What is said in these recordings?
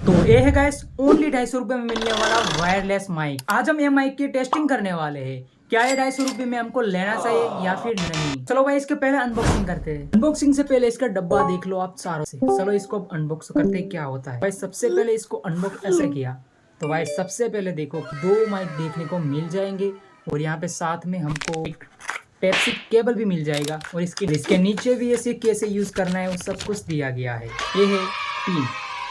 तो ये है गाइस ओनली 250 रुपये में मिलने वाला वायरलेस माइक। आज हम ये माइक की टेस्टिंग करने वाले हैं। क्या ये 250 रुपये में हमको लेना चाहिए या फिर नहीं। चलो भाई इसके पहले अनबॉक्सिंग करते हैं। अनबॉक्सिंग से पहले इसका डब्बा देख लो आप चारों से। चलो इसको अनबॉक्स करते हैं क्या होता है। भाई सबसे पहले इसको अनबॉक्स ऐसे किया तो भाई सबसे पहले देखो 2 माइक देखने को मिल जाएंगे और यहाँ पे साथ में हमको एक टाइप सी केबल भी मिल जाएगा और इसके नीचे भी ऐसे कैसे यूज करना है वो सब कुछ दिया गया है। ये है पिन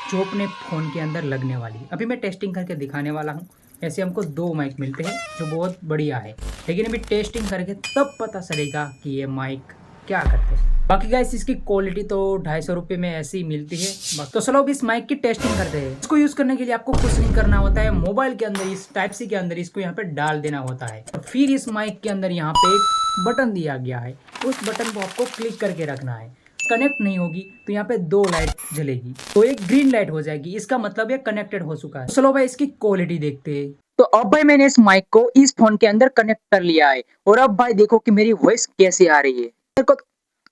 जो अपने फ़ोन के अंदर लगने वाली। अभी मैं टेस्टिंग करके दिखाने वाला हूँ। ऐसे हमको 2 माइक मिलते हैं जो बहुत बढ़िया है, लेकिन अभी टेस्टिंग करके तब पता चलेगा कि ये माइक क्या करते हैं। बाकी गाइस इसकी क्वालिटी तो 250 रुपये में ऐसी ही मिलती है। तो चलो अब इस माइक की टेस्टिंग करते हैं। इसको यूज़ करने के लिए आपको कुछ नहीं करना होता है। मोबाइल के अंदर इस टाइप सी के अंदर इसको यहाँ पे डाल देना होता है और फिर इस माइक के अंदर यहाँ पे एक बटन दिया गया है। उस बटन को आपको क्लिक करके रखना है। कनेक्ट नहीं होगी तो यहाँ पे 2 लाइट जलेगी, तो एक ग्रीन लाइट हो जाएगी। इसका मतलब ये कनेक्टेड हो चुका है। चलो भाई इसकी क्वालिटी देखते हैं। तो अब भाई मैंने इस माइक को इस फोन के अंदर कनेक्ट कर लिया है और अब भाई देखो कि मेरी वॉइस कैसे आ रही है।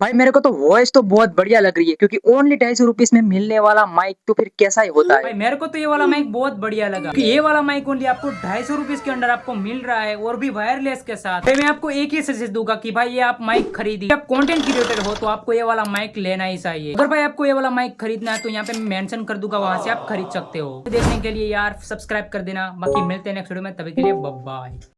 मेरे को तो वॉइस तो बहुत बढ़िया लग रही है, क्योंकि ओनली 250 रुपीज में मिलने वाला माइक तो फिर कैसा ही होता है। भाई मेरे को तो ये वाला माइक बहुत बढ़िया लगा, क्योंकि ये वाला माइक ओनली आपको 250 रुपीज के अंदर आपको मिल रहा है और भी वायरलेस के साथ। मैं आपको एक ही सजेस्ट दूंगा कि भाई ये आप माइक खरीदिए। आप कंटेंट क्रिएटर हो तो आपको ये वाला माइक लेना ही चाहिए। अगर भाई आपको ये वाला माइक खरीदना है तो यहाँ पे मैं मेंशन कर दूंगा, वहां से आप खरीद सकते हो। देखने के लिए यार सब्सक्राइब कर देना। बाकी मिलते हैं नेक्स्ट वीडियो में, तभी के लिए बाय बाय।